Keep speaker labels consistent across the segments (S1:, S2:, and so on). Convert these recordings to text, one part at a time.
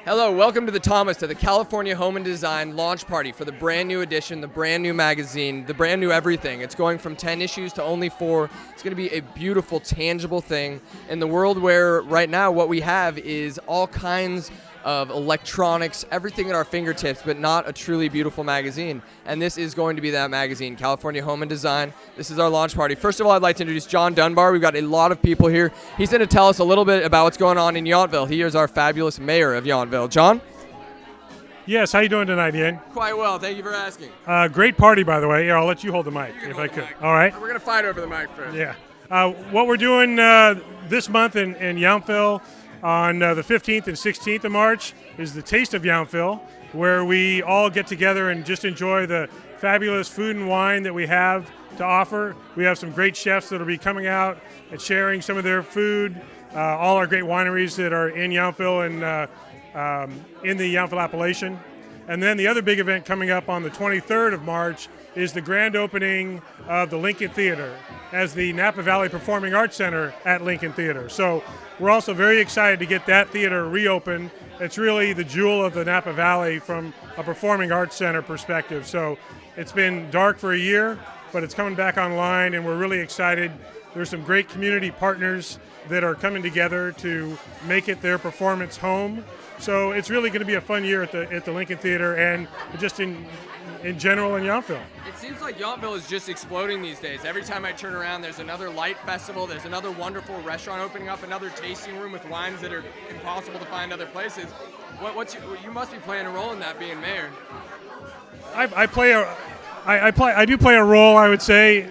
S1: Hello, welcome to the Thomas, to the California Home and Design launch party for the brand new edition, the brand new magazine, the brand new everything. It's going from 10 issues to only 4. It's going to be a beautiful, tangible thing in the world where right now what we have is all kinds of electronics, everything at our fingertips, but not a truly beautiful magazine. And this is going to be that magazine, California Home and Design. This is our launch party. First of all, I'd like to introduce John Dunbar. We've got a lot of people here. He's going to tell us a little bit about what's going on in Yountville. He is our fabulous mayor of Yountville. John?
S2: Yes, how you doing tonight, Ian?
S1: Quite well. Thank you for asking.
S2: Great party, by the way. Here, I'll let you hold the mic if I could. All right.
S1: We're going to fight over the mic first.
S2: Yeah. What we're doing this month in Yountville on the 15th and 16th of March is the Taste of Yountville, where we all get together and just enjoy the fabulous food and wine that we have to offer. We have some great chefs that will be coming out and sharing some of their food, all our great wineries that are in Yountville and in the Yountville appellation. And then the other big event coming up on the 23rd of March is the grand opening of the Lincoln Theater as the Napa Valley Performing Arts Center at Lincoln Theater. So we're also very excited to get that theater reopened. It's really the jewel of the Napa Valley from a performing arts center perspective. So it's been dark for a year, but it's coming back online, and we're really excited. There's some great community partners that are coming together to make it their performance home. So it's really going to be a fun year at the Lincoln Theater and just in general in Yountville.
S1: It seems like Yountville is just exploding these days. Every time I turn around, there's another light festival, there's another wonderful restaurant opening up, another tasting room with wines that are impossible to find other places. You must be playing a role in that, being mayor.
S2: I do play a role, I would say.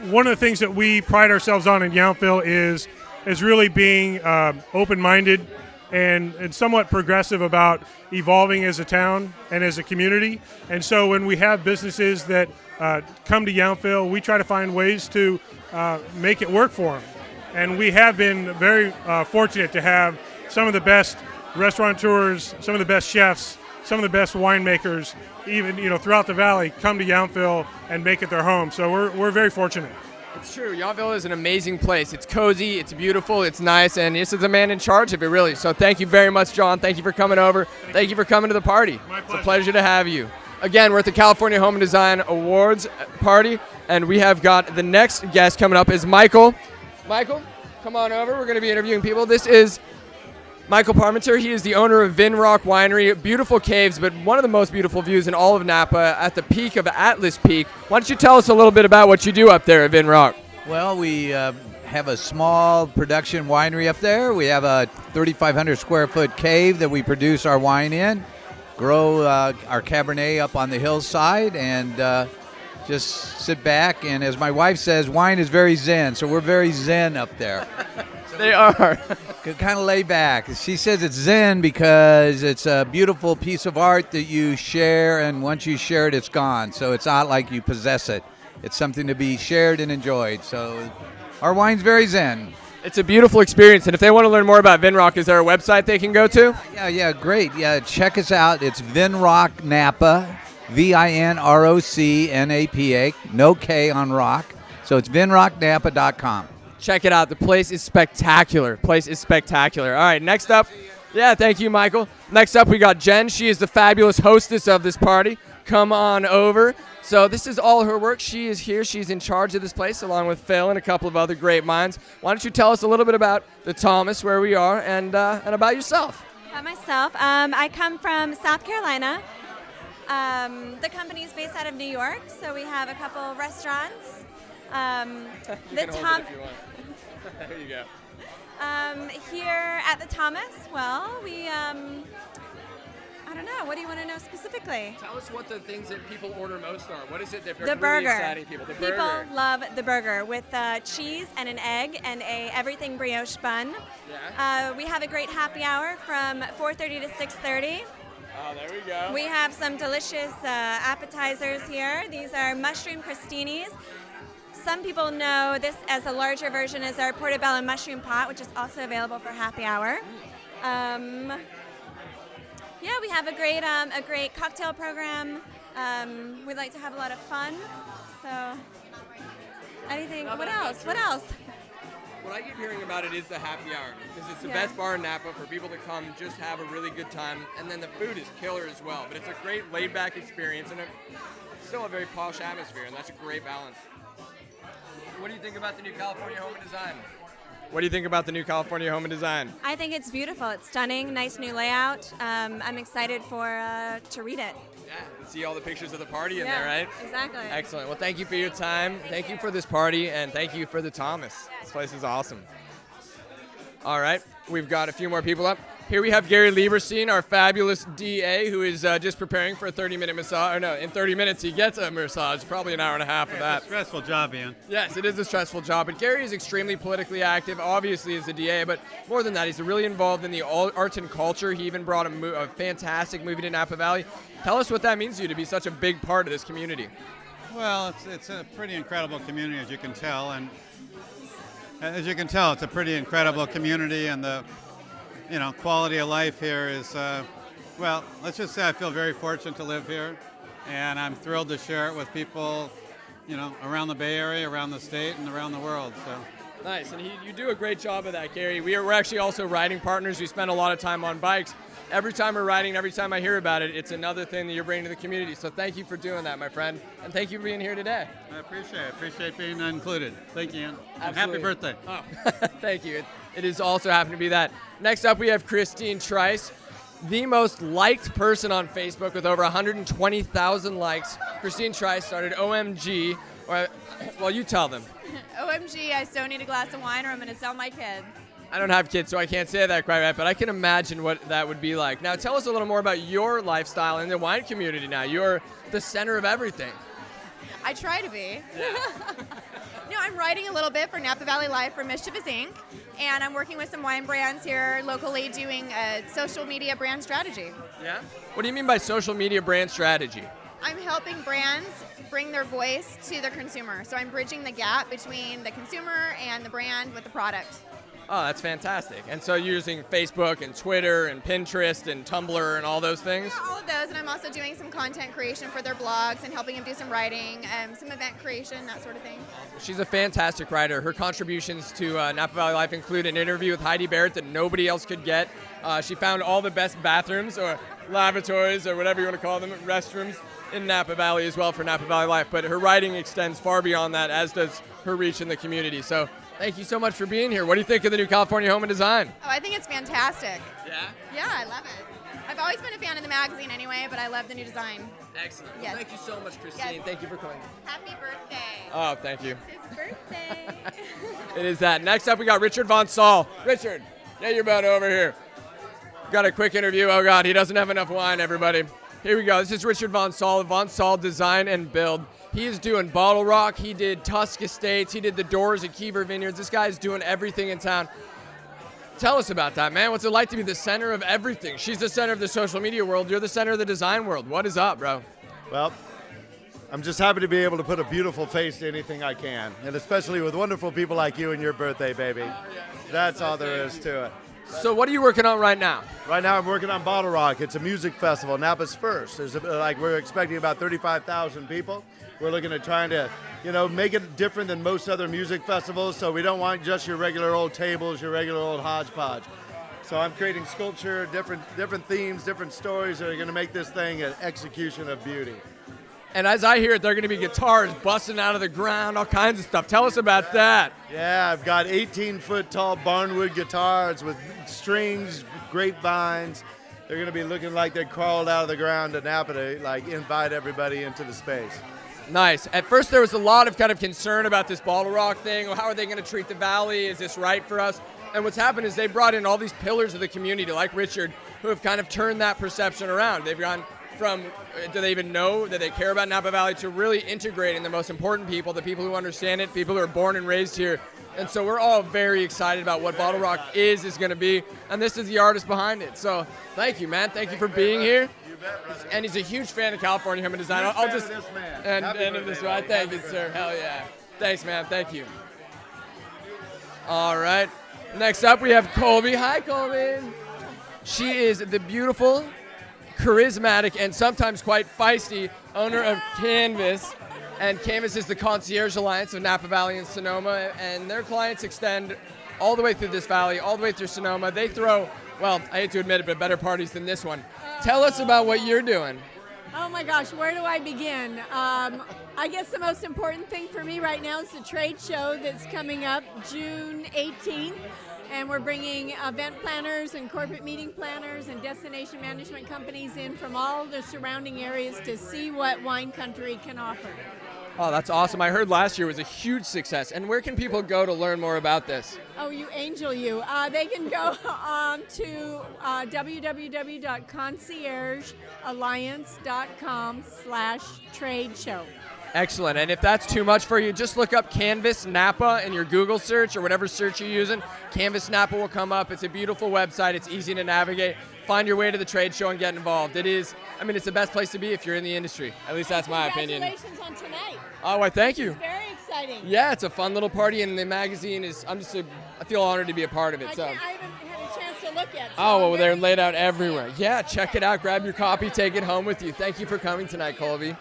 S2: One of the things that we pride ourselves on in Yountville is really being open-minded and somewhat progressive about evolving as a town and as a community. And so when we have businesses that come to Yountville, we try to find ways to make it work for them. And we have been very fortunate to have some of the best restaurateurs, some of the best chefs, some of the best winemakers, even throughout the valley, come to Yountville and make it their home. So we're very fortunate.
S1: It's true. Yountville is an amazing place. It's cozy, it's beautiful, it's nice, and this is the man in charge of it, really. So thank you very much, John. Thank you for coming over. Thank you for coming to the party.
S2: My pleasure.
S1: It's a pleasure to have you. Again, we're at the California Home and Design Awards party, and we have got the next guest coming up is Michael. Michael, come on over. We're going to be interviewing people. This is Michael Parmenter. He is the owner of Vinrock Winery. Beautiful caves, but one of the most beautiful views in all of Napa at the peak of Atlas Peak. Why don't you tell us a little bit about what you do up there at Vinrock?
S3: Well, we have a small production winery up there. We have a 3,500 square foot cave that we produce our wine in, grow our Cabernet up on the hillside, and just sit back. And as my wife says, wine is very zen, so we're very zen up there.
S1: They are.
S3: Kind of lay back. She says it's zen because it's a beautiful piece of art that you share, and once you share it, it's gone. So it's not like you possess it. It's something to be shared and enjoyed. So our wine's very zen.
S1: It's a beautiful experience, and if they want to learn more about Vinrock, is there a website they can go to?
S3: Yeah, great. Yeah, check us out. It's Vinrock Napa, VINROCNAPA, no K on rock. So it's vinrocknapa.com.
S1: Check it out. The place is spectacular. All right, next up. Yeah, thank you, Michael. Next up, we got Jen. She is the fabulous hostess of this party. Come on over. So this is all her work. She is here. She's in charge of this place, along with Phil and a couple of other great minds. Why don't you tell us a little bit about the Thomas, where we are, and about yourself?
S4: About myself, I come from South Carolina. The company is based out of New York, so we have a couple restaurants.
S1: There you go.
S4: Here at the Thomas, well, we, I don't know, what do you want to know specifically?
S1: Tell us what the things that people order most are. What is it that
S4: The
S1: really
S4: burger.
S1: exciting people? The
S4: People
S1: burger.
S4: love the burger with cheese and an egg and a everything brioche bun.
S1: Yeah.
S4: We have a great happy hour from 4:30 to 6:30.
S1: Oh, there we go.
S4: We have some delicious appetizers here. These are mushroom crostinis. Some people know this as a larger version as our portobello mushroom pot, which is also available for happy hour. Yeah, we have a great cocktail program. We like to have a lot of fun. So, anything? What else?
S1: What I keep hearing about it is the happy hour, because it's the
S4: Yeah.
S1: best bar in Napa for people to come just have a really good time, and then the food is killer as well. But it's a great laid-back experience and still a very posh atmosphere, and that's a great balance. What do you think about the new California Home and Design? What do you think about the new California Home and Design?
S4: I think it's beautiful. It's stunning, nice new layout. I'm excited to read it.
S1: Yeah, and see all the pictures of the party in there, right?
S4: Exactly.
S1: Excellent. Well, thank you for your time. Thank you for this party, and thank you for the Thomas. This place is awesome. All right, we've got a few more people up. Here we have Gary Lieberstein, our fabulous DA, who is just preparing for a 30-minute massage. Or no, in 30 minutes he gets a massage, probably an hour and a half of that.
S5: It's a stressful job, Ian.
S1: Yes, it is a stressful job, but Gary is extremely politically active, obviously as a DA, but more than that, he's really involved in the arts and culture. He even brought a fantastic movie to Napa Valley. Tell us what that means to you to be such a big part of this community.
S5: Well, it's a pretty incredible community, as you can tell, and as you can tell, it's a pretty incredible community, and the quality of life here is, well, let's just say I feel very fortunate to live here, and I'm thrilled to share it with people, around the Bay Area, around the state, and around the world. So.
S1: Nice, and you do a great job of that, Gary. We're actually also riding partners. We spend a lot of time on bikes. Every time we're riding, every time I hear about it, it's another thing that you're bringing to the community. So thank you for doing that, my friend, and thank you for being here today.
S5: I appreciate being included. Thank you, Ian. And happy
S1: Absolutely.
S5: birthday.
S1: Oh, thank you. It is also happened to be that. Next up, we have Christine Trice, the most liked person on Facebook with over 120,000 likes. Christine Trice started OMG. Well, you tell them.
S6: OMG, I still need a glass of wine or I'm going to sell my kids.
S1: I don't have kids, so I can't say that quite right, but I can imagine what that would be like. Now, tell us a little more about your lifestyle in the wine community now. You're the center of everything.
S6: I try to be. No, I'm writing a little bit for Napa Valley Live for Mischievous Inc. And I'm working with some wine brands here locally doing a social media brand strategy.
S1: Yeah? What do you mean by social media brand strategy?
S6: I'm helping brands bring their voice to their consumer. So I'm bridging the gap between the consumer and the brand with the product.
S1: Oh, that's fantastic. And so you're using Facebook and Twitter and Pinterest and Tumblr and all those things?
S6: Yeah, all of those. And I'm also doing some content creation for their blogs and helping them do some writing, some event creation, that sort of thing.
S1: She's a fantastic writer. Her contributions to Napa Valley Life include an interview with Heidi Barrett that nobody else could get. She found all the best bathrooms or lavatories or whatever you want to call them, restrooms in Napa Valley as well for Napa Valley Life. But her writing extends far beyond that, as does her reach in the community. So thank you so much for being here. What do you think of the new California Home and Design?
S6: Oh, I think it's fantastic.
S1: Yeah?
S6: Yeah, I love it. I've always been a fan of the magazine anyway, but I love the new design.
S1: Excellent.
S6: Yes.
S1: Thank you so much, Christine.
S6: Yes.
S1: Thank you for coming.
S6: Happy birthday.
S1: Oh, thank you.
S6: It's his birthday.
S1: It is that. Next up, we got Richard Von Saul. Richard, get your butt over here. Got a quick interview. Oh, God, he doesn't have enough wine, everybody. Here we go. This is Richard Von Saul, Von Saul Design and Build. He is doing Bottle Rock. He did Tusk Estates. He did the doors at Kiever Vineyards. This guy's doing everything in town. Tell us about that, man. What's it like to be the center of everything? She's the center of the social media world. You're the center of the design world. What is up, bro?
S7: Well, I'm just happy to be able to put a beautiful face to anything I can, and especially with wonderful people like you and your birthday, baby. That's all there is to it.
S1: So what are you working on right now?
S7: Right now I'm working on Bottle Rock. It's a music festival, Napa's first. We're expecting about 35,000 people. We're looking at trying to, make it different than most other music festivals, so we don't want just your regular old tables, your regular old hodgepodge. So I'm creating sculpture, different themes, different stories that are going to make this thing an execution of beauty.
S1: And as I hear it, there are going to be guitars busting out of the ground, all kinds of stuff. Tell us about that.
S7: Yeah, I've got 18-foot tall barnwood guitars with strings, grapevines. They're going to be looking like they crawled out of the ground to Napa to invite everybody into the space.
S1: Nice. At first, there was a lot of kind of concern about this Bottle Rock thing. How are they going to treat the valley? Is this right for us? And what's happened is they brought in all these pillars of the community, like Richard, who have kind of turned that perception around. They've gone from, do they even know that they care about Napa Valley, to really integrating the most important people, the people who understand it, people who are born and raised here. And so we're all very excited about what Bottle Rock is going to be, and this is the artist behind it. So thank you, man. Thank you for being here.
S7: You bet, brother.
S1: And he's a huge fan of California Home and Design.
S7: Huge
S1: I'll
S7: fan
S1: just
S7: of this man.
S1: and
S7: Happy
S1: of this
S7: birthday,
S1: one.
S7: buddy.
S1: Thank you,
S7: Happy
S1: sir.
S7: birthday.
S1: Hell yeah. Thanks, man. Thank you. All right. Next up, we have Colby. Hi, Colby. She is the beautiful, charismatic, and sometimes quite feisty owner of Canvas. And Canvas is the concierge alliance of Napa Valley and Sonoma, and their clients extend all the way through this valley, all the way through Sonoma. They throw, well, I hate to admit it, but better parties than this one. Tell us about what you're doing.
S8: Oh my gosh, where do I begin? I guess the most important thing for me right now is the trade show that's coming up June 18th. And we're bringing event planners and corporate meeting planners and destination management companies in from all the surrounding areas to see what wine country can offer.
S1: Oh, that's awesome. I heard last year was a huge success. And where can people go to learn more about this?
S8: Oh, you angel, you. They can go to www.conciergealliance.com/trade show.
S1: Excellent. And if that's too much for you, just look up Canvas Napa in your Google search or whatever search you're using. Canvas Napa will come up. It's a beautiful website. It's easy to navigate. Find your way to the trade show and get involved. It's the best place to be if you're in the industry. At least that's my opinion.
S8: Congratulations on tonight.
S1: Oh, well, thank you.
S8: It's very exciting.
S1: Yeah, it's a fun little party, and the magazine is, I feel honored to be a part of it.
S8: I
S1: So.
S8: haven't had a chance to look yet. So
S1: Oh, well, they're
S8: very
S1: laid out
S8: excited.
S1: everywhere. Yeah, check it out. Grab your copy. Take it home with you. Thank you for coming tonight, Colby.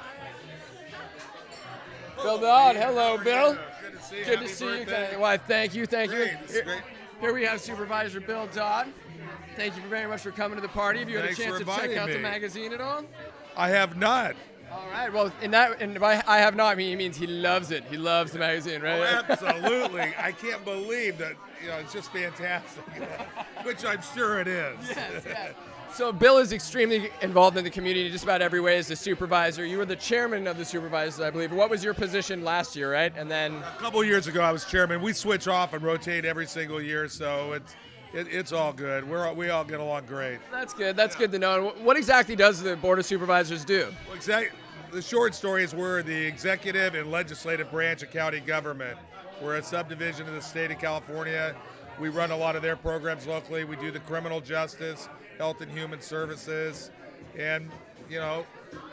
S1: Bill Dodd. Hello, Bill.
S9: Good to see you.
S1: Good to see you. Why, thank you.
S9: Great, this is great.
S1: Here we have Supervisor Bill Dodd. Thank you very much for coming to the party. Have you had a
S9: Thanks
S1: chance
S9: for
S1: to check
S9: inviting
S1: out the
S9: me.
S1: magazine at all?
S9: I have not.
S1: All right. Well, and by I have not, he means he loves it. He loves the magazine, right?
S9: Oh, absolutely. I can't believe that. It's just fantastic, which I'm sure it is.
S1: Yes, yes. So Bill is extremely involved in the community just about every way as the supervisor. You were the chairman of the supervisors, I believe. What was your position last year, right? And then
S9: A couple years ago, I was chairman. We switch off and rotate every single year, so it's all good. We all get along great.
S1: that's good. That's good to know. And what exactly does the Board of Supervisors do?
S9: Well, the short story is we're the executive and legislative branch of county government. We're a subdivision of the state of California. We run a lot of their programs locally. We do the criminal justice, health and human services, and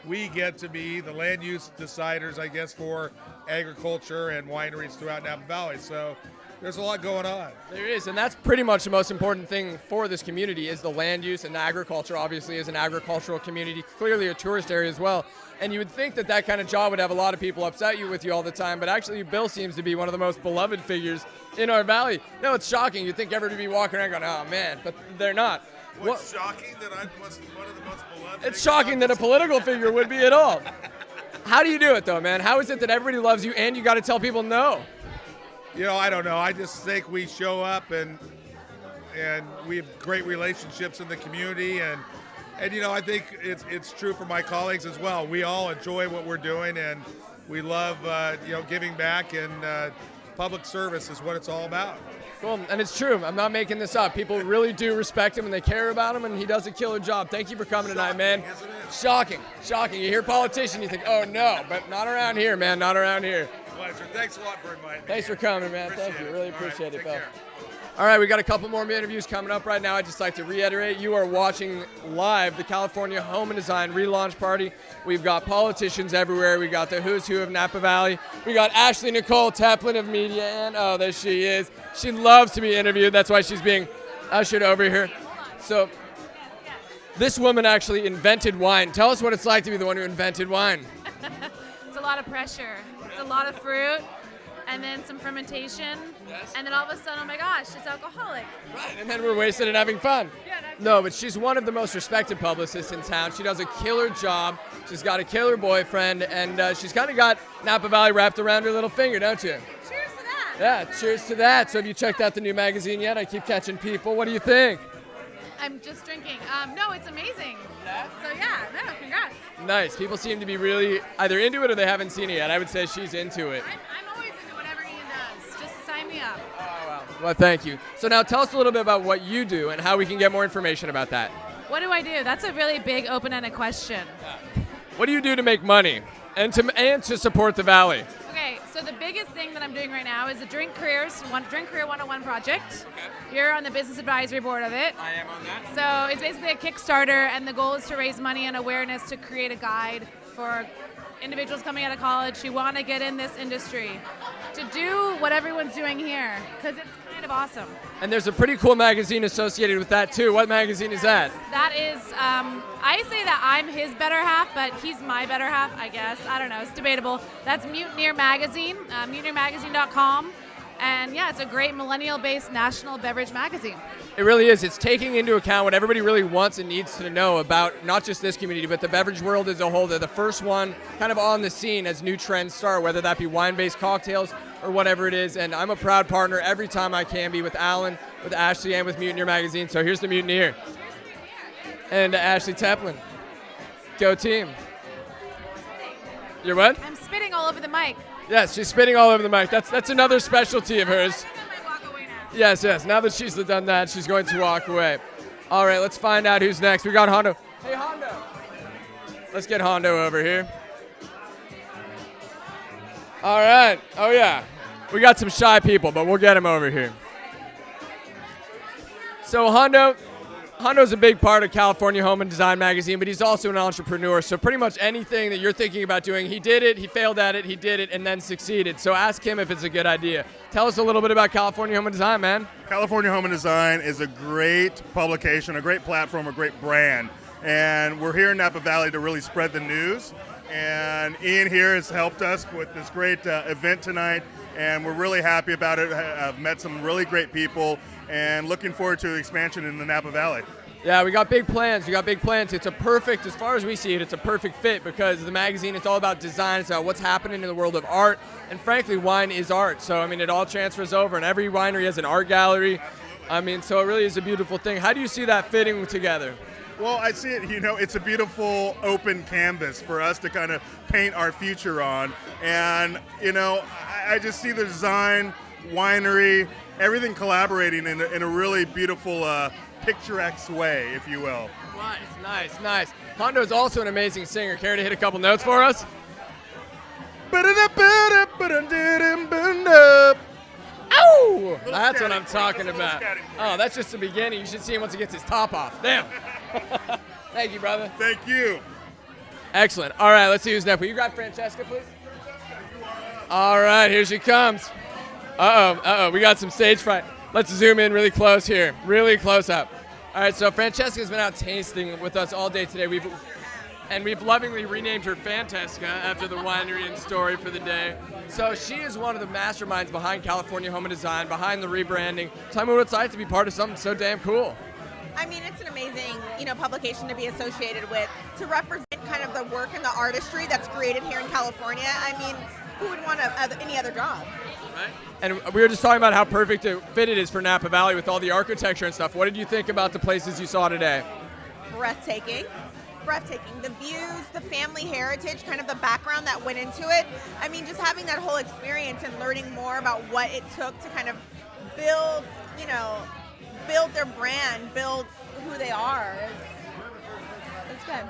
S9: we get to be the land use deciders, I guess, for agriculture and wineries throughout Napa Valley. So there's a lot going on.
S1: There is, and that's pretty much the most important thing for this community is the land use, and agriculture obviously is an agricultural community, clearly a tourist area as well. And you would think that that kind of job would have a lot of people upset you with you all the time, but actually Bill seems to be one of the most beloved figures in our valley. No, it's shocking. You'd think everybody would be walking around going, oh man, but they're not.
S9: What's shocking that I'm one of the most beloved.
S1: It's shocking that a political figure would be at all. How do you do it though, man? How is it that everybody loves you and you got to tell people no?
S9: I don't know. I just think we show up and we have great relationships in the community, and I think it's true for my colleagues as well. We all enjoy what we're doing, and we love giving back, and public service is what it's all about.
S1: Cool, and it's true. I'm not making this up. People really do respect him and they care about him, and he does a killer job. Thank you for coming tonight, man.
S9: Isn't it?
S1: Shocking. You hear politician, you think, oh no, but not around here, man. Not around here.
S9: Pleasure. Thanks a lot for inviting me.
S1: Thanks for coming, man. Thank you. Really
S9: All right,
S1: appreciate it,
S9: take
S1: Bill.
S9: care.
S1: All right, we got a couple more interviews coming up right now. I'd just like to reiterate, you are watching live the California Home and Design relaunch party. We've got politicians everywhere. We got the who's who of Napa Valley. We got Ashley Nicole Teplin of media, and oh, there she is. She loves to be interviewed. That's why she's being ushered over here. So this woman actually invented wine. Tell us what it's like to be the one who invented wine.
S10: It's a lot of pressure. It's a lot of fruit, and then some fermentation, and then all of a sudden, oh my gosh, it's alcoholic.
S1: Right, and then we're wasted and having fun.
S10: Yeah, that's
S1: No, but she's one of the most respected publicists in town. She does a killer job. She's got a killer boyfriend, and she's kind of got Napa Valley wrapped around her little finger, don't you?
S10: Cheers to that.
S1: Yeah, cheers to that. So have you checked out the new magazine yet? I keep catching people. What do you think?
S10: I'm just drinking. No, it's amazing. So yeah, no, congrats.
S1: Nice. People seem to be really either into it or they haven't seen it yet. I would say she's into it.
S10: I'm always into whatever Ian does. Just sign me up.
S1: Well, thank you. So now tell us a little bit about what you do and how we can get more information about that.
S10: What do I do? That's a really big open-ended question.
S1: What do you do to make money and to support the Valley?
S10: Okay, so the biggest thing that I'm doing right now is the Drink Career 101 project. You're on the business advisory board of it.
S1: I am on that.
S10: So it's basically a Kickstarter, and the goal is to raise money and awareness to create a guide for individuals coming out of college who want to get in this industry to do what everyone's doing here because it's kind of awesome.
S1: And there's a pretty cool magazine associated with that too. What magazine is that?
S10: That is, I say that I'm his better half, but he's my better half, I guess. I don't know. It's debatable. That's Mutineer Magazine, mutineermagazine.com. And yeah, it's a great millennial-based national beverage magazine.
S1: It really is. It's taking into account what everybody really wants and needs to know about not just this community, but the beverage world as a whole. They're the first one kind of on the scene as new trends start, whether that be wine-based cocktails or whatever it is. And I'm a proud partner every time I can be with Alan, with Ashley, and with Mutineer Magazine. So here's the Mutineer. And Ashley Teplin. Go team. You're what?
S10: I'm spitting all over the mic.
S1: Yes, she's spitting all over the mic. That's another specialty of hers. Yes. Now that she's done that, she's going to walk away. All right, let's find out who's next. We got Hondo. Hey, Hondo. Let's get Hondo over here. All right. Oh, yeah. We got some shy people, but we'll get him over here. So Hondo's a big part of California Home and Design Magazine, but he's also an entrepreneur. So pretty much anything that you're thinking about doing, he did it, he failed at it, he did it, and then succeeded. So ask him if it's a good idea. Tell us a little bit about California Home and Design, man.
S11: California Home and Design is a great publication, a great platform, a great brand. And we're here in Napa Valley to really spread the news. And Ian here has helped us with this great event tonight, and we're really happy about it. I've met some really great people, and looking forward to the expansion in the Napa Valley.
S1: Yeah, we got big plans. It's a perfect, as far as we see it, it's a perfect fit because the magazine, it's all about design. It's about what's happening in the world of art. And frankly, wine is art. So, I mean, it all transfers over, and every winery has an art gallery. I mean, so it really is a beautiful thing. How do you see that fitting together?
S11: Well, I see it, it's a beautiful open canvas for us to kind of paint our future on. And, I just see the design, winery, everything collaborating in a really beautiful, picturesque way, if you will.
S1: Nice. Hondo's also an amazing singer. Care to hit a couple notes for us? Ow! That's what I'm talking about. Oh, that's just the beginning. You should see him once he gets his top off. Damn. Thank you, brother.
S11: Thank you.
S1: Excellent. All right, let's see who's next. Will you grab Francesca, please? All right, here she comes. Uh-oh. We got some stage fright. Let's zoom in really close here. Really close up. All right, so Francesca's been out tasting with us all day today. We've lovingly renamed her Fantasca after the winery and story for the day. So she is one of the masterminds behind California Home and Design, behind the rebranding. Tell me what it's like to be part of something so damn cool.
S12: I mean, it's an amazing, publication to be associated with, to represent kind of the work and the artistry that's created here in California. I mean, who would want any other job?
S1: Right. And we were just talking about how perfect a fit it is for Napa Valley with all the architecture and stuff. What did you think about the places you saw today?
S12: Breathtaking. The views, the family heritage, kind of the background that went into it. I mean, just having that whole experience and learning more about what it took to kind of build their brand, build who they are. It's good.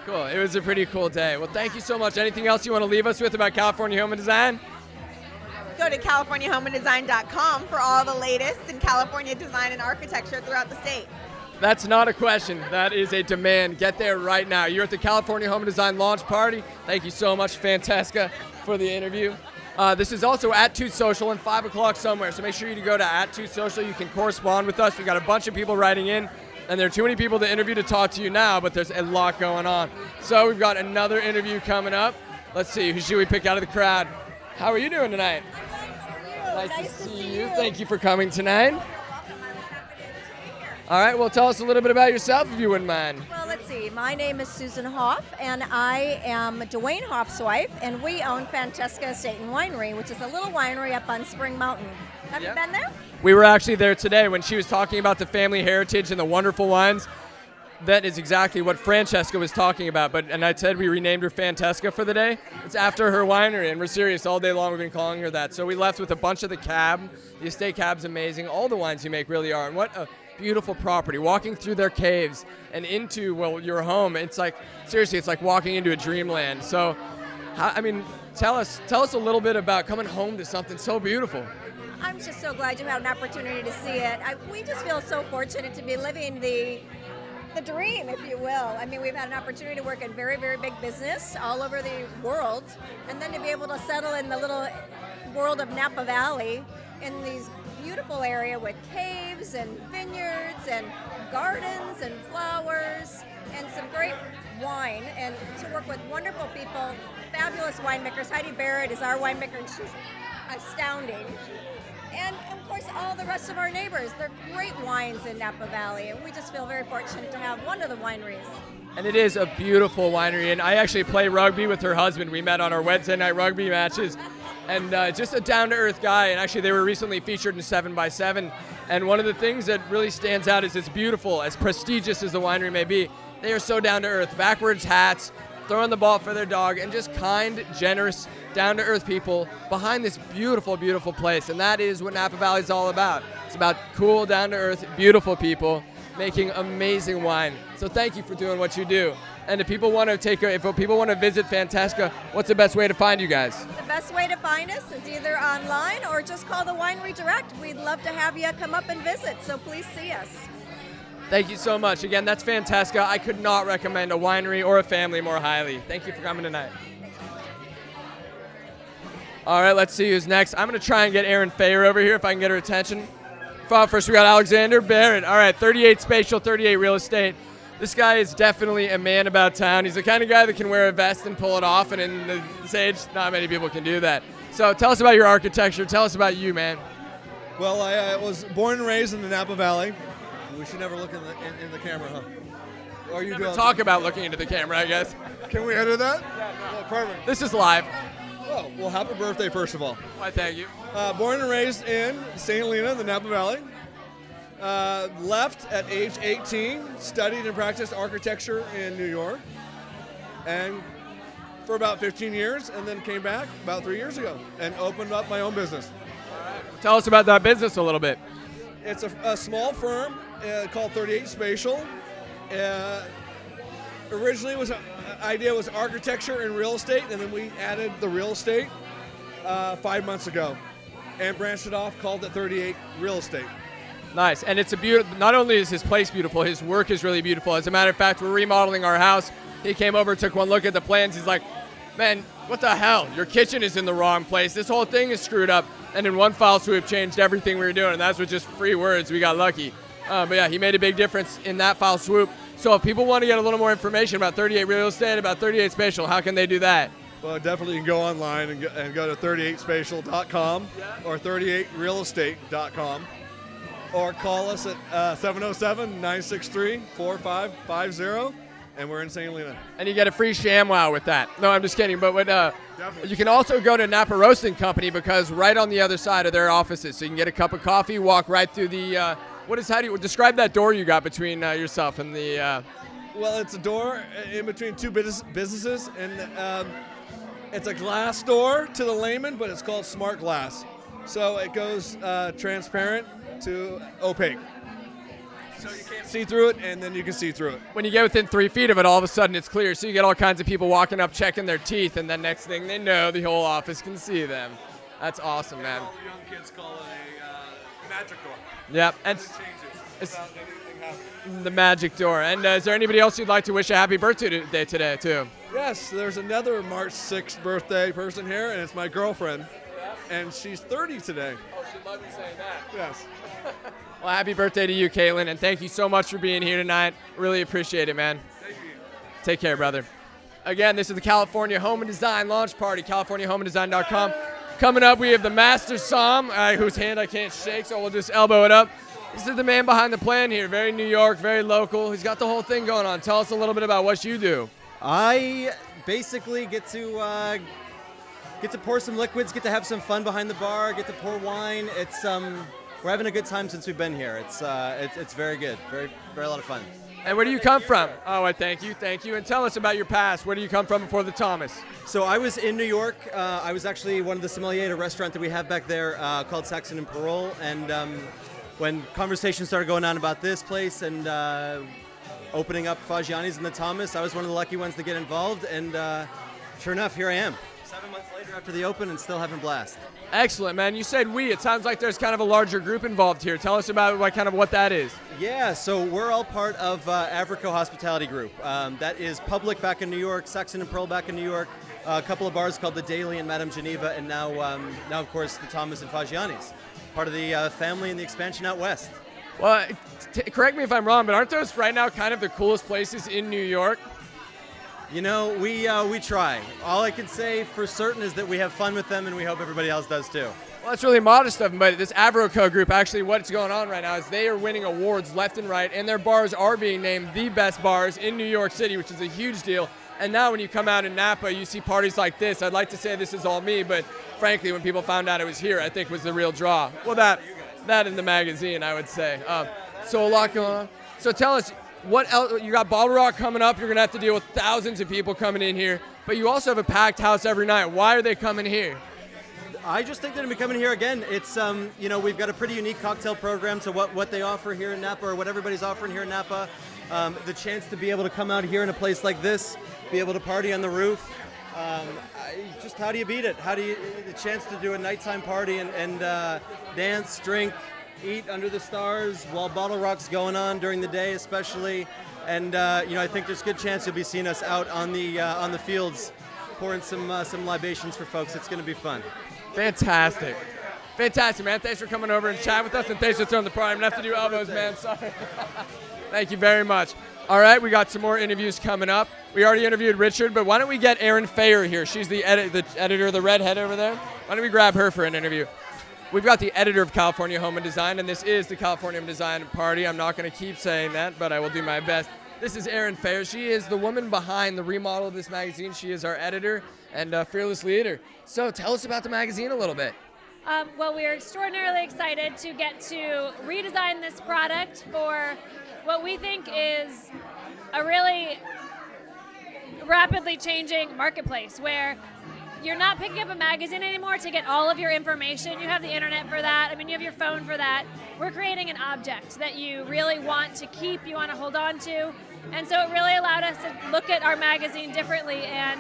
S1: Cool. It was a pretty cool day. Well, thank you so much. Anything else you want to leave us with about California Home and Design?
S12: Go to CaliforniaHomeandDesign.com for all the latest in California design and architecture throughout the state.
S1: That's not a question. That is a demand. Get there right now. You're at the California Home and Design launch party. Thank you so much, Fantasca, for the interview. This is also at ToutSocial and 5 o'clock somewhere, so make sure you go to @ToutSocial. You can correspond with us. We got a bunch of people writing in, and there are too many people to interview to talk to you now, but there's a lot going on. So we've got another interview coming up. Let's see, who should we pick out of the crowd? How are you doing tonight? Nice to see you. Thank you for coming tonight. All right, well, tell us a little bit about yourself, if you wouldn't mind.
S13: Well, let's see. My name is Susan Hoff, and I am Dwayne Hoff's wife, and we own Fantasca Estate and Winery, which is a little winery up on Spring Mountain. Have you been there?
S1: We were actually there today when she was talking about the family heritage and the wonderful wines. That is exactly what Francesca was talking about. And I said we renamed her Fantasca for the day. It's after her winery, and we're serious. All day long we've been calling her that. So we left with a bunch of the cab. The estate cab's amazing. All the wines you make really are. And what a beautiful property. Walking through their caves and into, your home. It's like, seriously, it's like walking into a dreamland. So, tell us a little bit about coming home to something so beautiful.
S13: I'm just so glad you had an opportunity to see it. We just feel so fortunate to be living the dream, if you will. I mean, we've had an opportunity to work in very, very big business all over the world, and then to be able to settle in the little world of Napa Valley in these beautiful area with caves and vineyards and gardens and flowers and some great wine, and to work with wonderful people, fabulous winemakers. Heidi Barrett is our winemaker, and she's astounding. And of course, all the rest of our neighbors. They're great wines in Napa Valley, and we just feel very fortunate to have one of the wineries.
S1: And it is a beautiful winery, and I actually play rugby with her husband. We met on our Wednesday night rugby matches, and just a down-to-earth guy. And actually, they were recently featured in 7x7. And one of the things that really stands out is it's beautiful, as prestigious as the winery may be. They are so down-to-earth, backwards hats, throwing the ball for their dog, and just kind, generous, down-to-earth people behind this beautiful, beautiful place. And that is what Napa Valley is all about. It's about cool, down-to-earth, beautiful people making amazing wine. So thank you for doing what you do. And if people want to visit Fantasca, what's the best way to find you guys?
S13: The best way to find us is either online or just call the winery direct. We'd love to have you come up and visit, so please see us.
S1: Thank you so much. Again, that's Fantasca. I could not recommend a winery or a family more highly. Thank you for coming tonight. All right, let's see who's next. I'm going to try and get Erin Fayer over here if I can get her attention. First, we got Alexander Barrett. All right, 38 Spatial, 38 Real Estate. This guy is definitely a man about town. He's the kind of guy that can wear a vest and pull it off, and in this age, not many people can do that. So tell us about your architecture. Tell us about you, man.
S14: Well, I was born and raised in the Napa Valley. We should never look in the camera, huh? Or you
S1: never talk about looking into the camera, I guess.
S14: Can we edit that? Yeah, no. Oh, perfect.
S1: This is live.
S14: Oh, well, happy birthday, first of all.
S1: Why, thank you.
S14: Born and raised in St. Helena, the Napa Valley. Left at age 18, studied and practiced architecture in New York, and for about 15 years, and then came back about 3 years ago and opened up my own business.
S1: Tell us about that business a little bit.
S14: It's a small firm called 38 Spatial. Originally, idea was architecture and real estate, and then we added the real estate 5 months ago, and branched it off, called it 38 Real Estate.
S1: Nice, and it's a beautiful. Not only is his place beautiful, his work is really beautiful. As a matter of fact, we're remodeling our house. He came over, took one look at the plans. He's like, "Man, what the hell? Your kitchen is in the wrong place. This whole thing is screwed up." And in one foul swoop, changed everything we were doing, and that's with just 3 words. We got lucky. But yeah, he made a big difference in that foul swoop. So if people want to get a little more information about 38 Real Estate, about 38 Spatial, how can they do that?
S14: Well, definitely you can go online and go to 38spatial.com or 38realestate.com, or call us at 707-963-4550, and we're in St. Helena.
S1: And you get a free ShamWow with that. No, I'm just kidding. But you can also go to Napa Roasting Company, because right on the other side of their offices, so you can get a cup of coffee, walk right through the how do you describe that door you got between yourself and the?
S14: Well, it's a door in between 2 businesses, and it's a glass door to the layman, but it's called smart glass. So it goes transparent to opaque. So you can't see through it, and then you can see through it.
S1: When you get within 3 feet of it, all of a sudden it's clear. So you get all kinds of people walking up, checking their teeth, and then next thing they know, the whole office can see them. That's awesome, man.
S14: All the young kids call it a magic door.
S1: Yep, and
S14: it's
S1: the magic door. And is there anybody else you'd like to wish a happy birthday today, too?
S14: Yes, there's another March 6th birthday person here, and it's my girlfriend, and she's 30 today.
S1: Oh, she'd love you saying that.
S14: Yes.
S1: Well, happy birthday to you, Caitlin, and thank you so much for being here tonight. Really appreciate it, man.
S14: Thank you.
S1: Take care, brother. Again, this is the California Home and Design launch party, CaliforniaHomeandDesign.com. Coming up, we have the Master Som, whose hand I can't shake, so we'll just elbow it up. This is the man behind the plan here, very New York, very local. He's got the whole thing going on. Tell us a little bit about what you do.
S15: I basically get to pour some liquids, get to have some fun behind the bar, get to pour wine. It's we're having a good time since we've been here. It's very good, very a lot of fun.
S1: And where do you come from? Oh, thank you. And tell us about your past. Where do you come from before the Thomas?
S15: So I was in New York. I was actually one of the sommeliers at a restaurant that we have back there called Saxon and Parole. And when conversations started going on about this place and opening up Fagiani's in the Thomas, I was one of the lucky ones to get involved. And sure enough, here I am. 7 months later after the open and still having blast.
S1: Excellent, man. You said we. It sounds like there's kind of a larger group involved here. Tell us about what that is.
S15: Yeah, so we're all part of Avrico Hospitality Group. That is Public back in New York, Saxon and Pearl back in New York, a couple of bars called the Daily and Madame Geneva, and now of course the Thomas and Fagiani's, part of the family and the expansion out west.
S1: Well, correct me if I'm wrong, but aren't those right now kind of the coolest places in New York?
S15: You know, we try. All I can say for certain is that we have fun with them, and we hope everybody else does too.
S1: Well, that's really modest of them, but this Avroco group, actually what's going on right now is they are winning awards left and right, and their bars are being named the best bars in New York City, which is a huge deal. And now when you come out in Napa, you see parties like this. I'd like to say this is all me, but frankly, when people found out it was here, I think was the real draw. Well, that in the magazine, I would say. So a lot going on. So tell us, what else? You got Bottle Rock coming up. You're going to have to deal with thousands of people coming in here, but you also have a packed house every night. Why are they coming here?
S15: I just think they're going to be coming here again. It's, you know, we've got a pretty unique cocktail program, so what they offer here in Napa, or what everybody's offering here in Napa, the chance to be able to come out here in a place like this, be able to party on the roof. Just how do you beat it? The chance to do a nighttime party and dance, drink, eat under the stars while Bottle Rock's going on during the day, especially. And you know, I think there's a good chance you'll be seeing us out on the fields, pouring some libations for folks. It's going to be fun.
S1: Fantastic. Fantastic, man. Thanks for coming over and chatting with us, and thanks for throwing the party. I'm going to have to do elbows, man. Sorry. Thank you very much. All right, we got some more interviews coming up. We already interviewed Richard, but why don't we get Erin Fayer here? She's the editor of the redhead over there. Why don't we grab her for an interview? We've got the editor of California Home and Design, and this is the California Home and Design Party. I'm not going to keep saying that, but I will do my best. This is Erin Fayer. She is the woman behind the remodel of this magazine. She is our editor and fearless leader. So tell us about the magazine a little bit.
S16: Well, we are extraordinarily excited to get to redesign this product for what we think is a really rapidly changing marketplace, where you're not picking up a magazine anymore to get all of your information. You have the internet for that. I mean, you have your phone for that. We're creating an object that you really want to keep, you want to hold on to. And so it really allowed us to look at our magazine differently and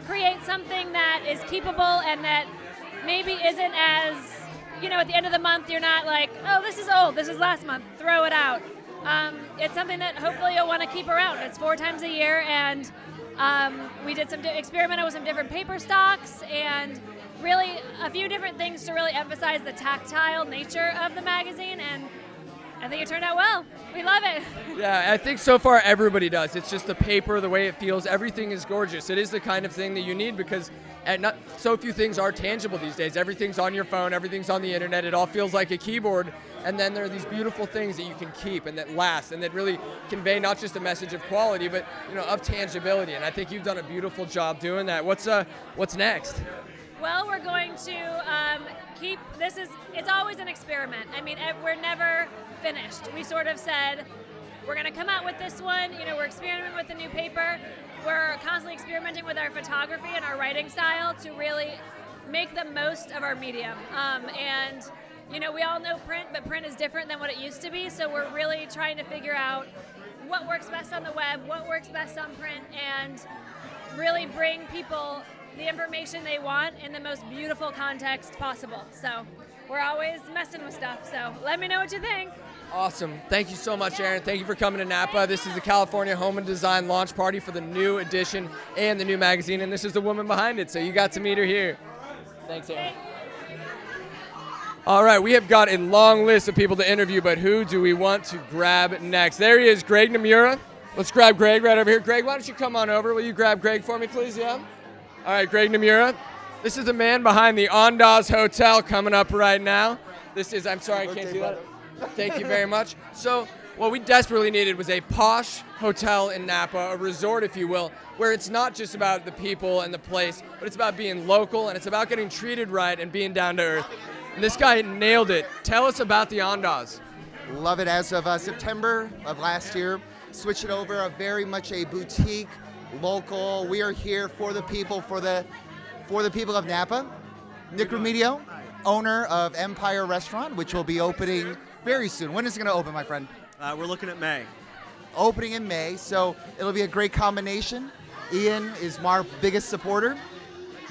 S16: create something that is keepable and that maybe isn't as, you know, at the end of the month, you're not like, oh, this is old, this is last month, throw it out. It's something that hopefully you'll want to keep around. It's 4 times a year, and we did experimented with some different paper stocks and really a few different things to really emphasize the tactile nature of the magazine, and I think it turned out well. We love it.
S1: Yeah, I think so far everybody does. It's just the paper, the way it feels. Everything is gorgeous. It is the kind of thing that you need because not so few things are tangible these days. Everything's on your phone. Everything's on the internet. It all feels like a keyboard. And then there are these beautiful things that you can keep and that last and that really convey not just a message of quality, but of tangibility. And I think you've done a beautiful job doing that. What's next?
S16: Well, we're going to keep it's always an experiment. I mean, we're never finished. We sort of said, we're going to come out with this one. We're experimenting with the new paper. We're constantly experimenting with our photography and our writing style to really make the most of our medium. And we all know print, but print is different than what it used to be. So we're really trying to figure out what works best on the web, what works best on print, and really bring people the information they want in the most beautiful context possible. So we're always messing with stuff. So let me know what you think.
S1: Awesome. Thank you so much, Erin. Thank you for coming to Napa. This is the California Home and Design launch party for the new edition and the new magazine, and this is the woman behind it, so you got to meet her here. Thanks, Erin. All right, we have got a long list of people to interview, but who do we want to grab next? There he is, Greg Namura. Let's grab Greg right over here. Greg, why don't you come on over? Will you grab Greg for me, please? Yeah? All right, Greg Namura. This is the man behind the Andaz Hotel coming up right now. This is, I'm sorry, I can't do that. Thank you very much. So what we desperately needed was a posh hotel in Napa, a resort, if you will, where it's not just about the people and the place, but it's about being local and it's about getting treated right and being down to earth. And this guy nailed it. Tell us about the Andaz.
S17: Love it. As of September of last year, switch it over, very much a boutique, local. We are here for the people, for the people of Napa. Nick Remedios, owner of Empire Restaurant, which will be opening very soon. When is it going to open, my friend?
S15: We're looking at May.
S17: Opening in May, so it'll be a great combination. Ian is our biggest supporter.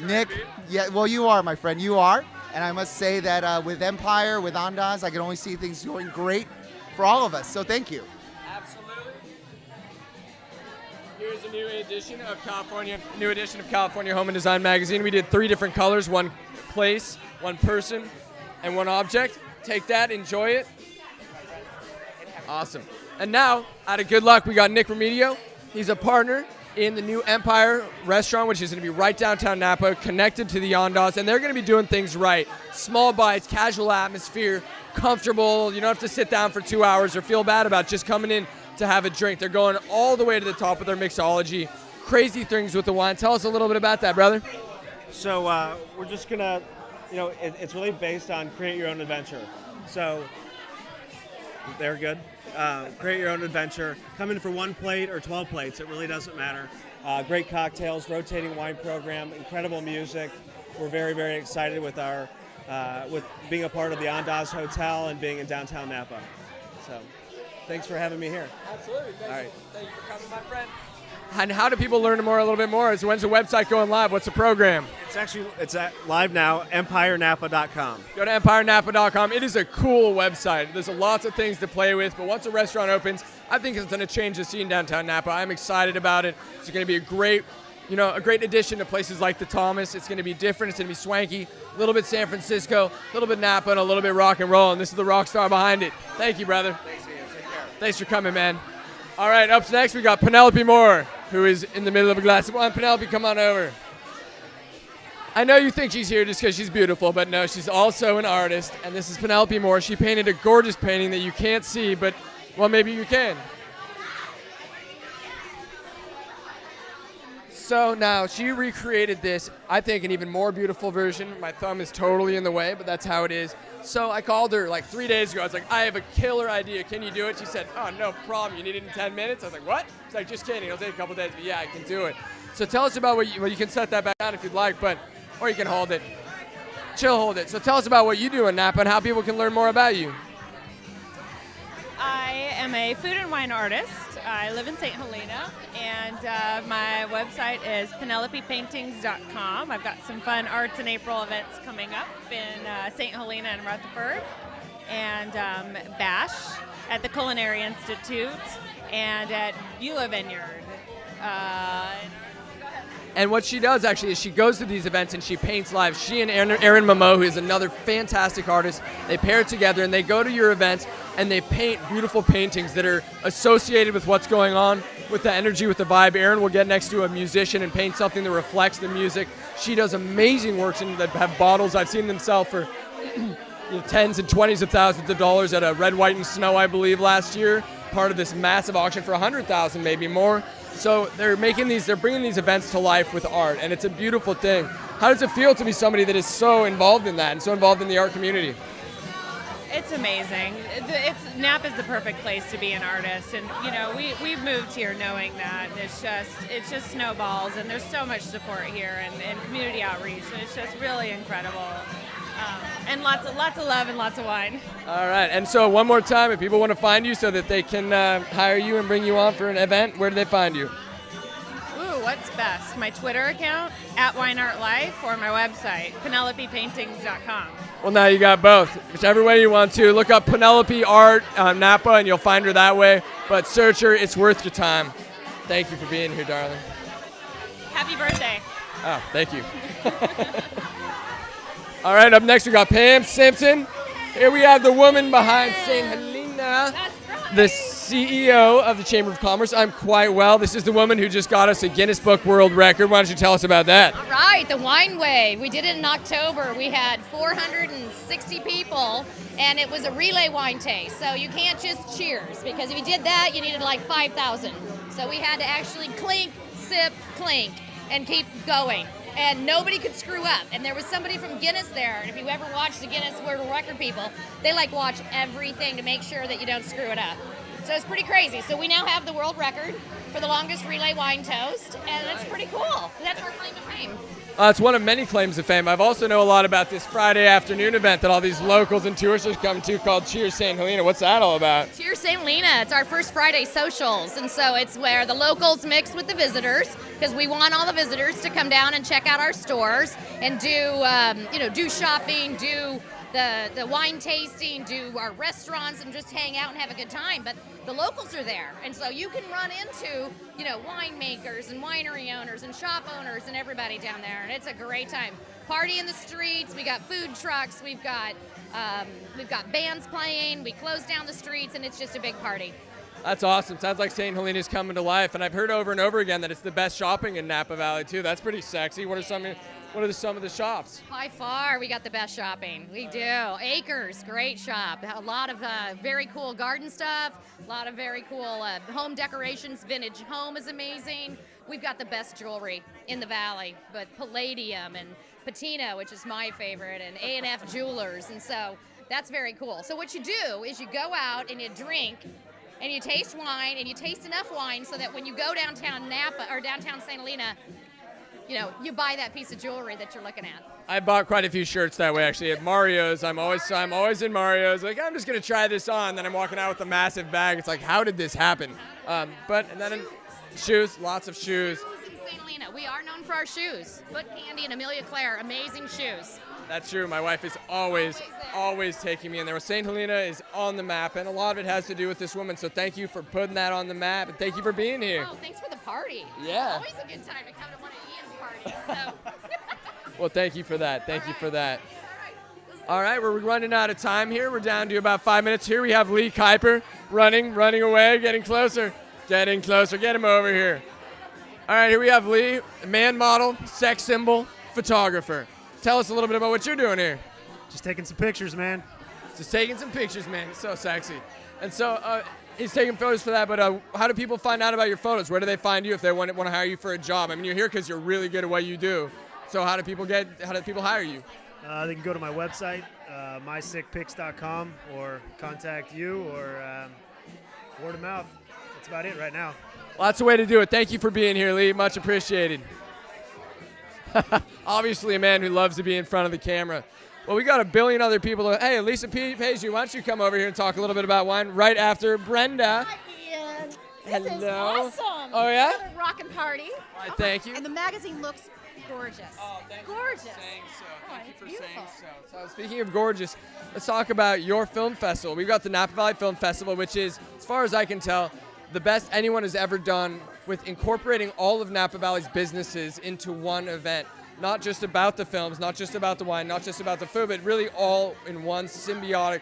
S17: Nick, yeah, well, you are, my friend, you are. And I must say that with Empire, with Andaz, I can only see things going great for all of us. So thank you.
S1: Absolutely. Here's a new edition of California Home and Design magazine. We did 3 different colors, one place, one person, and one object. Take that, enjoy it. Awesome. And now, out of good luck, we got Nick Remedio. He's a partner in the new Empire restaurant, which is going to be right downtown Napa, connected to the Ondas, and they're going to be doing things right. Small bites, casual atmosphere, comfortable. You don't have to sit down for 2 hours or feel bad about just coming in to have a drink. They're going all the way to the top with their mixology. Crazy things with the wine. Tell us a little bit about that, brother.
S18: So we're just going to, it's really based on create your own adventure. So they're good. Create your own adventure. Come in for 1 plate or 12 plates. It really doesn't matter. Great cocktails, rotating wine program, incredible music. We're very, very excited with our with being a part of the Ondas Hotel and being in downtown Napa. So thanks for having me here.
S1: Absolutely. Thank you for coming, my friend. And how do people learn more a little bit more? When's the website going live? What's the program?
S18: It's live now, empirenapa.com.
S1: Go to empirenapa.com. It is a cool website. There's lots of things to play with, but once a restaurant opens, I think it's going to change the scene downtown Napa. I'm excited about it. It's going to be a great addition to places like the Thomas. It's going to be different. It's going to be swanky. A little bit San Francisco, a little bit Napa, and a little bit rock and roll. And this is the rock star behind it. Thank you, brother.
S18: Thanks, Ian. Take care.
S1: Thanks for coming, man. All right, up next we got Penelope Moore, who is in the middle of a glass of wine. Penelope, come on over. I know you think she's here just because she's beautiful, but no, she's also an artist, and this is Penelope Moore. She painted a gorgeous painting that you can't see, but, well, maybe you can. So now she recreated this, I think, an even more beautiful version. My thumb is totally in the way, but that's how it is. So I called her like 3 days ago. I was like, I have a killer idea. Can you do it? She said, oh, no problem. You need it in 10 minutes? I was like, what? She's like, just kidding. It'll take a couple days, but yeah, I can do it. So tell us about what you can set that back down if you'd like, or you can hold it. Chill, hold it. So tell us about what you do in Napa and how people can learn more about you.
S19: I am a food and wine artist. I live in St. Helena, and my website is penelopepaintings.com. I've got some fun Arts in April events coming up in St. Helena and Rutherford, and Bash at the Culinary Institute, and at Beulah Vineyard.
S1: And what she does actually is she goes to these events and she paints live. She and Aaron Momo, who is another fantastic artist, they pair together and they go to your events and they paint beautiful paintings that are associated with what's going on, with the energy, with the vibe. Aaron will get next to a musician and paint something that reflects the music. She does amazing works that have bottles. I've seen them sell for tens and 20s of thousands of dollars at a Red, White, and Snow, I believe, last year. Part of this massive auction for $100,000, maybe more. So they're bringing these events to life with art, and it's a beautiful thing. How does it feel to be somebody that is so involved in that and so involved in the art community?
S19: It's amazing. Napa's the perfect place to be an artist, and we've moved here knowing that it's just snowballs, and there's so much support here and community outreach, and it's just really incredible. And lots of love and lots of wine.
S1: All right, and so one more time, if people want to find you so that they can hire you and bring you on for an event, where do they find you?
S19: Ooh, what's best? My Twitter account, @WineArtLife, or my website, penelopepaintings.com.
S1: Well, now you got both. Whichever way you want to. Look up Penelope Art Napa, and you'll find her that way. But search her. It's worth your time. Thank you for being here, darling.
S19: Happy birthday.
S1: Oh, thank you. All right, up next we got Pam Simpson. Here we have the woman behind St. Helena, the CEO of the Chamber of Commerce. I'm quite well. This is the woman who just got us a Guinness Book World Record. Why don't you tell us about that?
S20: All right, the Wine Wave. We did it in October. We had 460 people, and it was a relay wine taste. So you can't just cheers, because if you did that, you needed like 5,000. So we had to actually clink, sip, clink, and keep going. And nobody could screw up. And there was somebody from Guinness there. And if you ever watch the Guinness World Record people, they watch everything to make sure that you don't screw it up. So it's pretty crazy. So we now have the world record for the longest relay wine toast, and it's pretty cool. That's our claim to fame.
S1: It's one of many claims to fame. I've also know a lot about this Friday afternoon event that all these locals and tourists come to called Cheers St. Helena. What's that all about?
S20: Cheers St. Helena. It's our first Friday socials, and so it's where the locals mix with the visitors, because we want all the visitors to come down and check out our stores and do shopping, do the wine tasting, do our restaurants, and just hang out and have a good time. But the locals are there, and so you can run into, you know, winemakers and winery owners and shop owners and everybody down there, and it's a great time. Party in the streets. We got food trucks. We've got bands playing. We close down the streets, and it's just a big party.
S1: That's awesome. Sounds like St. Helena's coming to life, and I've heard over and over again that it's the best shopping in Napa Valley too. That's pretty sexy. What are some of the shops?
S20: By far, we got the best shopping. We do. Acres, great shop. A lot of very cool garden stuff. A lot of very cool home decorations. Vintage home is amazing. We've got the best jewelry in the valley, but Palladium and Patina, which is my favorite, and A&F Jewelers, and so that's very cool. So what you do is you go out and you drink, and you taste wine, and you taste enough wine so that when you go downtown Napa or downtown St. Helena, you know, you buy that piece of jewelry that you're looking at.
S1: I bought quite a few shirts that way actually. At Mario's, I'm always in Mario's. Like, I'm just gonna try this on. Then I'm walking out with a massive bag. It's like, how did this happen? And then shoes, lots of shoes.
S20: St. Helena, we are known for our shoes. Foot Candy and Amelia Claire, amazing shoes.
S1: That's true. My wife is always taking me in there. Well, St. Helena is on the map, and a lot of it has to do with this woman. So thank you for putting that on the map, and thank you for being here.
S20: Oh, thanks for the party.
S1: Yeah.
S20: Always a good time to come to one of Ian's parties. So.
S1: Well, thank you for that. Thank you for that. All right, we're running out of time here. We're down to about 5 minutes here. We have Lee Kuiper running away, getting closer. Get him over here. All right, here we have Lee, man model, sex symbol, photographer. Tell us a little bit about what you're doing here.
S21: Just taking some pictures, man.
S1: Just taking some pictures, man. So sexy. And so he's taking photos for that, but how do people find out about your photos? Where do they find you if they want to hire you for a job? I mean, you're here because you're really good at what you do. So how do people hire you?
S21: They can go to my website, mysickpics.com, or contact you, or word of mouth. That's about it right now.
S1: Well, that's the way to do it. Thank you for being here, Lee. Much appreciated. Obviously a man who loves to be in front of the camera. Well, we got a billion other people. Hey, Lisa pays you. Why don't you come over here and talk a little bit about wine right after Brenda.
S22: Hi, Ian.
S1: Hello.
S22: This is awesome.
S1: Oh, yeah?
S22: Another rockin' party.
S1: Right, thank you.
S22: And the magazine looks gorgeous.
S1: Oh, thank
S22: gorgeous.
S1: you for saying so. Thank you for
S22: beautiful.
S1: saying so. So speaking of gorgeous, let's talk about your film festival. We've got the Napa Valley Film Festival, which is, as far as I can tell, the best anyone has ever done with incorporating all of Napa Valley's businesses into one event. Not just about the films, not just about the wine, not just about the food, but really all in one symbiotic,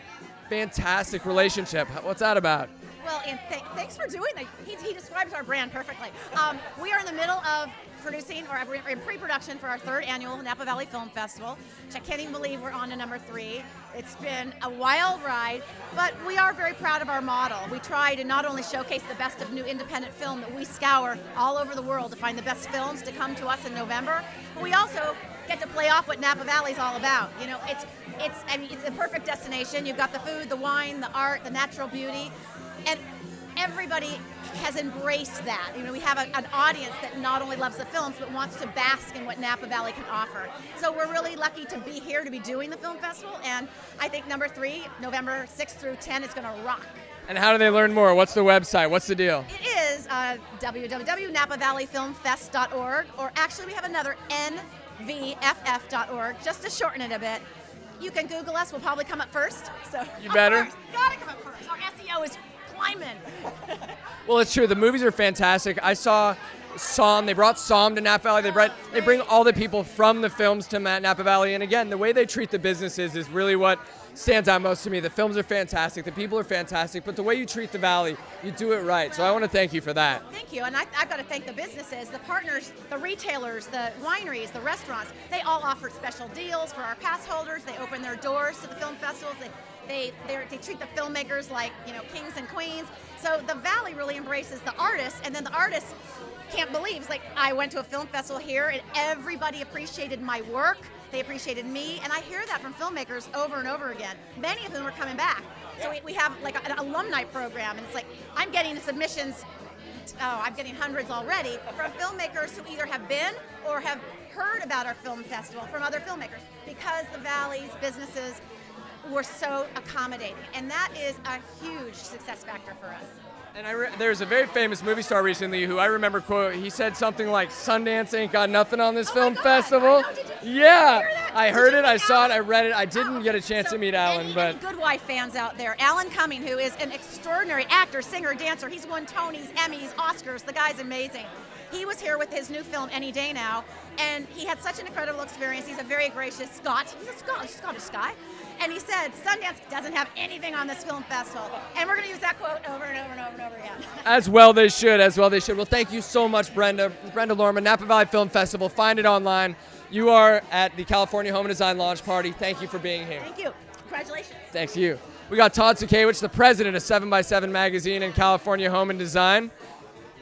S1: fantastic relationship. What's that about?
S22: Well, and thanks for doing that. He describes our brand perfectly. We are in the middle of producing, or we're in pre-production for our third annual Napa Valley Film Festival, which I can't even believe we're on to number 3. It's been a wild ride, but we are very proud of our model. We try to not only showcase the best of new independent film that we scour all over the world to find the best films to come to us in November, but we also get to play off what Napa Valley's all about. You know, it's a perfect destination. You've got the food, the wine, the art, the natural beauty, and everybody has embraced that. You know, we have an audience that not only loves the films, but wants to bask in what Napa Valley can offer. So we're really lucky to be here to be doing the film festival, and I think number 3, November 6th through 10, is going to rock.
S1: And how do they learn more? What's the website? What's the deal?
S22: It is www.napavalleyfilmfest.org, or actually we have another nvff.org, just to shorten it a bit. You can Google us. We'll probably come up first. So
S1: you better.
S22: Gotta come up first. Our SEO is climbing.
S1: Well, it's true. The movies are fantastic. I saw Psalm. They brought Psalm to Napa Valley. They bring all the people from the films to Napa Valley. And again, the way they treat the businesses is really what stands out most to me. The films are fantastic. The people are fantastic. But the way you treat the valley, you do it right. So I want to thank you for that.
S22: Thank you. And I've got to thank the businesses, the partners, the retailers, the wineries, the restaurants. They all offer special deals for our pass holders. They open their doors to the film festivals. They treat the filmmakers like, you know, kings and queens. So the Valley really embraces the artists, and then the artists can't believe. It's like, I went to a film festival here, and everybody appreciated my work. They appreciated me, and I hear that from filmmakers over and over again. Many of whom are coming back. So we have like an alumni program, and it's like, I'm getting submissions. I'm getting hundreds already from filmmakers who either have been or have heard about our film festival from other filmmakers, because the Valley's businesses were so accommodating, and that is a huge success factor for us.
S1: And there's a very famous movie star recently who I remember quote. He said something like, "Sundance ain't got nothing on this film festival." Yeah, I heard it, I saw it, I read it. I didn't get a chance to meet Alan, but
S22: Good Wife fans out there, Alan Cumming, who is an extraordinary actor, singer, dancer. He's won Tonys, Emmys, Oscars. The guy's amazing. He was here with his new film, Any Day Now, and he had such an incredible experience. He's a very gracious Scot. He's a Scottish guy. And he said, Sundance doesn't have anything on this film festival. And we're going to use that quote over and over and over and over again.
S1: as well they should. Well, thank you so much, Brenda. Brenda Lorman, Napa Valley Film Festival. Find it online. You are at the California Home and Design launch party. Thank you for being here.
S22: Thank you. Congratulations.
S1: Thanks to you. We got Todd Sakewicz, the president of 7x7 Magazine and California Home and Design.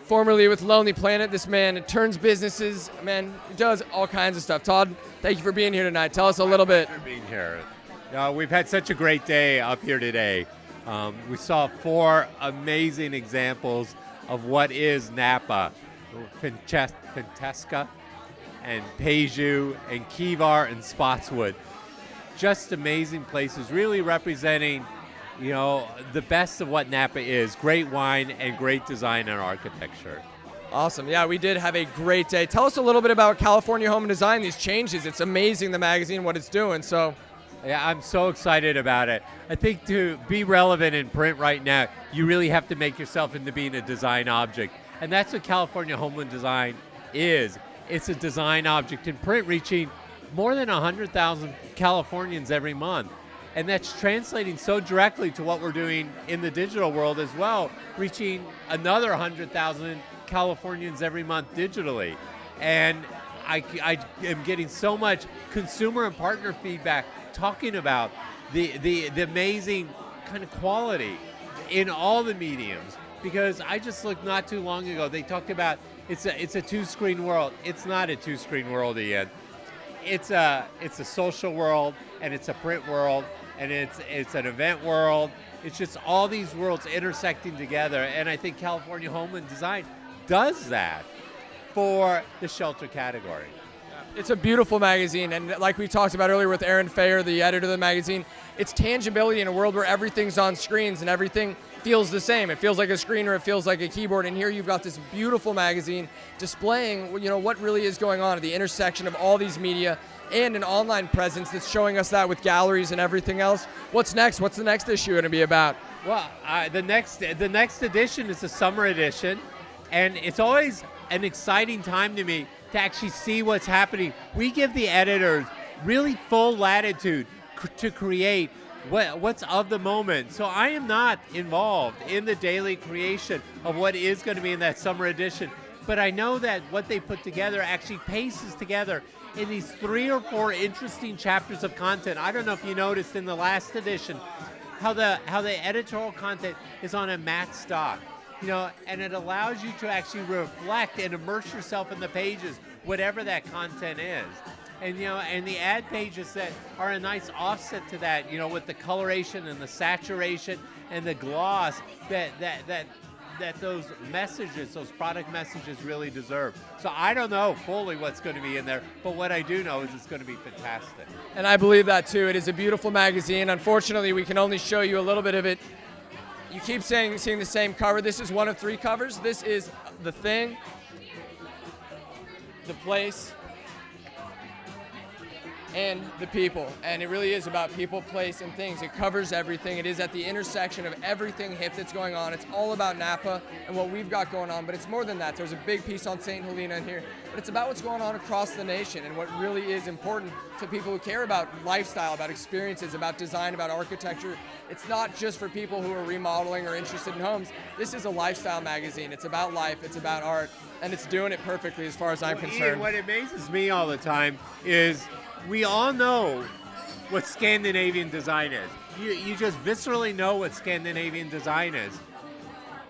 S1: Formerly with Lonely Planet, this man turns businesses, man, he does all kinds of stuff. Todd, thank you for being here tonight. Tell us a little bit.
S2: For being here. We've had such a great day up here today. We saw 4 amazing examples of what is Napa. Pentesca and Peju and Kivar and Spotswood. Just amazing places, really representing, the best of what Napa is. Great wine and great design and architecture.
S1: Awesome. Yeah, we did have a great day. Tell us a little bit about California Home and Design, these changes. It's amazing, the magazine, what it's doing. So,
S2: yeah, I'm so excited about it. I think to be relevant in print right now, you really have to make yourself into being a design object. And that's what California Home and Design is. It's a design object in print, reaching more than 100,000 Californians every month. And that's translating so directly to what we're doing in the digital world as well, reaching another 100,000 Californians every month digitally. And I am getting so much consumer and partner feedback talking about the amazing kind of quality in all the mediums. Because I just looked not too long ago, they talked about it's a two-screen world. It's not a two-screen world yet. It's a social world, and it's a print world, and it's an event world. It's just all these worlds intersecting together, and I think California Home and Design does that for the shelter category.
S1: It's a beautiful magazine, and like we talked about earlier with Aaron Fayer, the editor of the magazine, it's tangibility in a world where everything's on screens and everything feels the same. It feels like a screen or it feels like a keyboard, and here you've got this beautiful magazine displaying what really is going on at the intersection of all these media and an online presence that's showing us that with galleries and everything else. What's next? What's the next issue going to be about?
S2: Well, the next edition is the summer edition, and it's always an exciting time to me to actually see what's happening. We give the editors really full latitude to create what's of the moment. So I am not involved in the daily creation of what is going to be in that summer edition, but I know that what they put together actually paces together in these 3 or 4 interesting chapters of content. I don't know if you noticed in the last edition how the editorial content is on a matte stock, and it allows you to actually reflect and immerse yourself in the pages, whatever that content is. And and the ad pages that are a nice offset to that, with the coloration and the saturation and the gloss that those messages, those product messages really deserve. So I don't know fully what's going to be in there, but what I do know is it's going to be fantastic.
S1: And I believe that too. It is a beautiful magazine. Unfortunately, we can only show you a little bit of it. You keep seeing the same cover. This is one of 3 covers. This is The Thing, The Place, and the people. And it really is about people, place, and things. It covers everything. It is at the intersection of everything hip that's going on. It's all about Napa and what we've got going on, but it's more than that. There's a big piece on St. Helena in here, but it's about what's going on across the nation and what really is important to people who care about lifestyle, about experiences, about design, about architecture. It's not just for people who are remodeling or interested in homes. This is a lifestyle magazine. It's about life, it's about art, and it's doing it perfectly as far as I'm concerned.
S2: Ian, what amazes me all the time is we all know what Scandinavian design is. You just viscerally know what Scandinavian design is.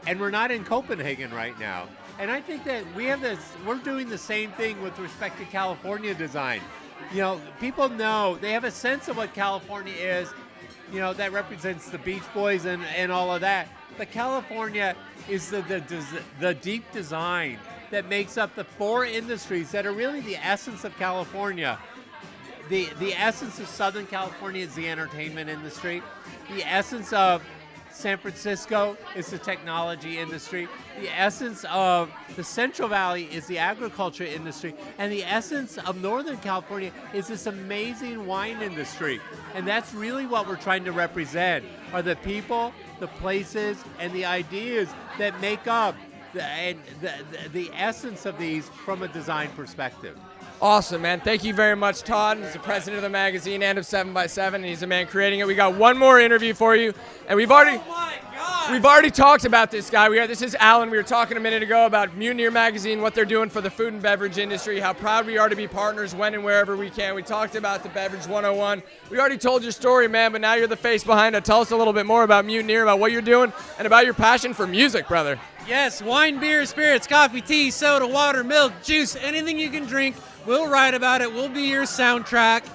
S2: And we're not in Copenhagen right now. And I think that we're doing the same thing with respect to California design. People know, they have a sense of what California is, that represents the Beach Boys and all of that. But California is the deep design that makes up the 4 industries that are really the essence of California. The essence of Southern California is the entertainment industry. The essence of San Francisco is the technology industry. The essence of the Central Valley is the agriculture industry. And the essence of Northern California is this amazing wine industry. And that's really what we're trying to represent, are the people, the places, and the ideas that make up the essence of these from a design perspective.
S1: Awesome, man. Thank you very much, Todd. He's the president of the magazine and of 7x7, and he's the man creating it. We got one more interview for you, and we've already talked about this guy. This is Alan. We were talking a minute ago about Mutineer Magazine, what they're doing for the food and beverage industry, how proud we are to be partners when and wherever we can. We talked about the Beverage 101. We already told your story, man, but now you're the face behind it. Tell us a little bit more about Mutineer, about what you're doing, and about your passion for music, brother.
S3: Yes, wine, beer, spirits, coffee, tea, soda, water, milk, juice, anything you can drink. We'll write about it. We'll be your soundtrack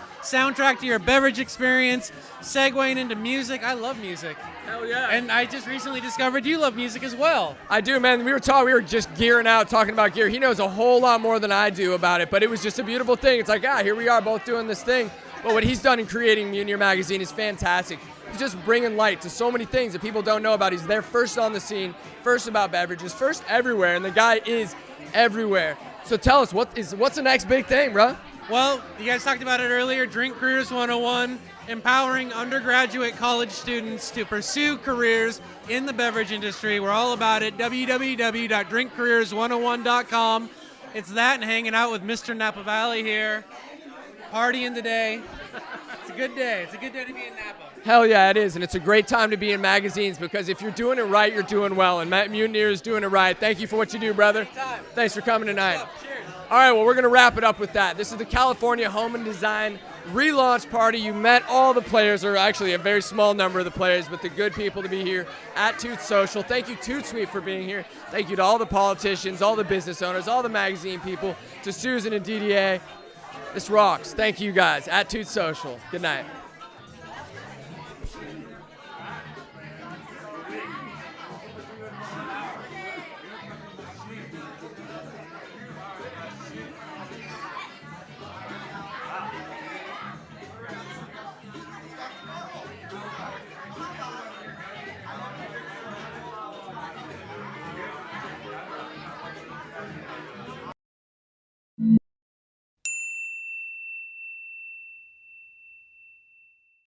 S3: to your beverage experience, segueing into music. I love music.
S1: Hell yeah.
S3: And I just recently discovered you love music as well.
S1: I do, man. We were just gearing out, talking about gear. He knows a whole lot more than I do about it, but it was just a beautiful thing. It's like, here we are both doing this thing. But what he's done in creating Mutineer Magazine is fantastic. He's just bringing light to so many things that people don't know about. He's there first on the scene, first about beverages, first everywhere, and the guy is everywhere. So tell us, what's the next big thing, bro?
S3: Well, you guys talked about it earlier, Drink Careers 101, empowering undergraduate college students to pursue careers in the beverage industry. We're all about it, www.drinkcareers101.com. It's that and hanging out with Mr. Napa Valley here, partying today. It's a good day. It's a good day to be in Napa.
S1: Hell yeah, it is, and it's a great time to be in magazines because if you're doing it right, you're doing well, and Matt Mutineer is doing it right. Thank you for what you do, brother. Thanks for coming tonight.
S3: Cheers.
S1: All right, well, we're going to wrap it up with that. This is the California Home and Design relaunch party. You met all the players, or actually a very small number of the players, but the good people to be here at Toot Social. Thank you, ToutSuite, for being here. Thank you to all the politicians, all the business owners, all the magazine people, to Susan and DDA. This rocks. Thank you guys at Toot Social. Good night.